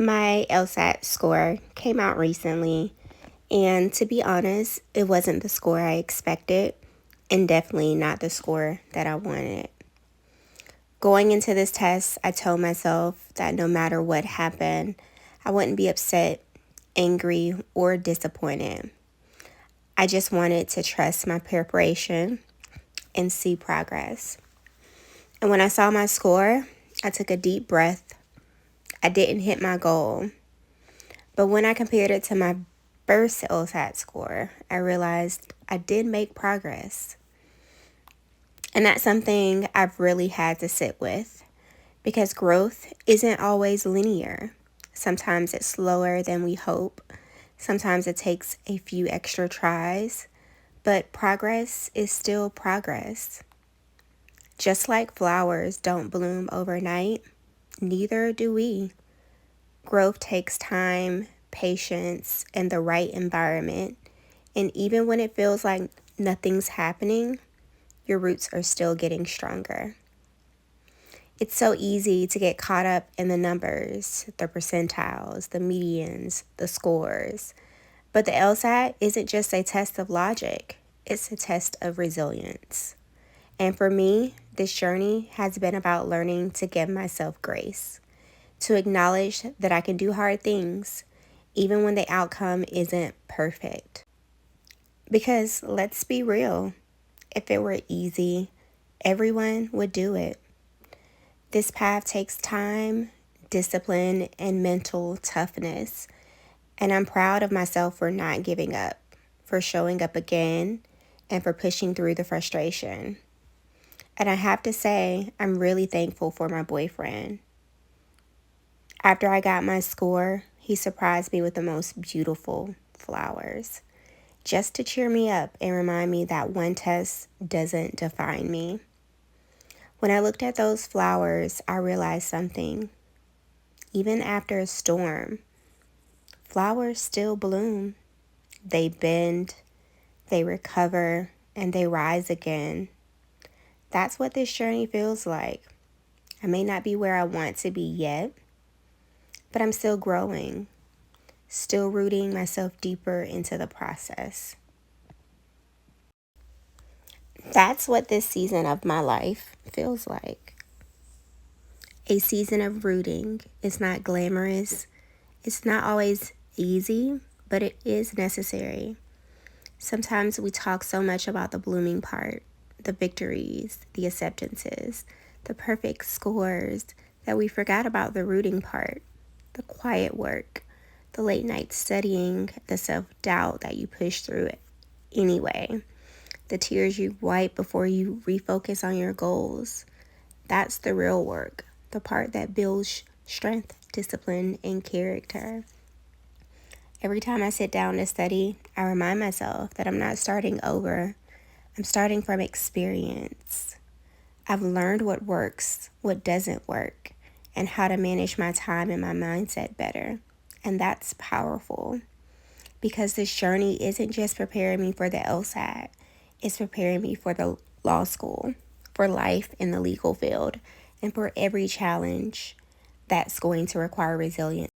My LSAT score came out recently, and to be honest, it wasn't the score I expected, and definitely not the score that I wanted. Going into this test, I told myself that no matter what happened, I wouldn't be upset, angry, or disappointed. I just wanted to trust my preparation and see progress. And when I saw my score, I took a deep breath. I didn't hit my goal. But when I compared it to my first LSAT score, I realized I did make progress. And that's something I've really had to sit with because growth isn't always linear. Sometimes it's slower than we hope. Sometimes it takes a few extra tries, but progress is still progress. Just like flowers don't bloom overnight, neither do we. Growth takes time, patience, and the right environment. And even when it feels like nothing's happening, your roots are still getting stronger. It's so easy to get caught up in the numbers, the percentiles, the medians, the scores. But the LSAT isn't just a test of logic, it's a test of resilience. And for me, this journey has been about learning to give myself grace, to acknowledge that I can do hard things, even when the outcome isn't perfect. Because let's be real, if it were easy, everyone would do it. This path takes time, discipline, and mental toughness. And I'm proud of myself for not giving up, for showing up again, and for pushing through the frustration. And I have to say, I'm really thankful for my boyfriend. After I got my score, he surprised me with the most beautiful flowers, just to cheer me up and remind me that one test doesn't define me. When I looked at those flowers, I realized something. Even after a storm, flowers still bloom. They bend, they recover, and they rise again. That's what this journey feels like. I may not be where I want to be yet, but I'm still growing, still rooting myself deeper into the process. That's what this season of my life feels like. A season of rooting. It's not glamorous. It's not always easy, but it is necessary. Sometimes we talk so much about the blooming part, the victories, the acceptances, the perfect scores, that we forgot about the rooting part, the quiet work, the late night studying, the self-doubt that you push through it anyway, the tears you wipe before you refocus on your goals. That's the real work, the part that builds strength, discipline, and character. Every time I sit down to study, I remind myself that I'm not starting over. I'm starting from experience. I've learned what works, what doesn't work, and how to manage my time and my mindset better. And that's powerful because this journey isn't just preparing me for the LSAT, it's preparing me for the law school, for life in the legal field, and for every challenge that's going to require resilience.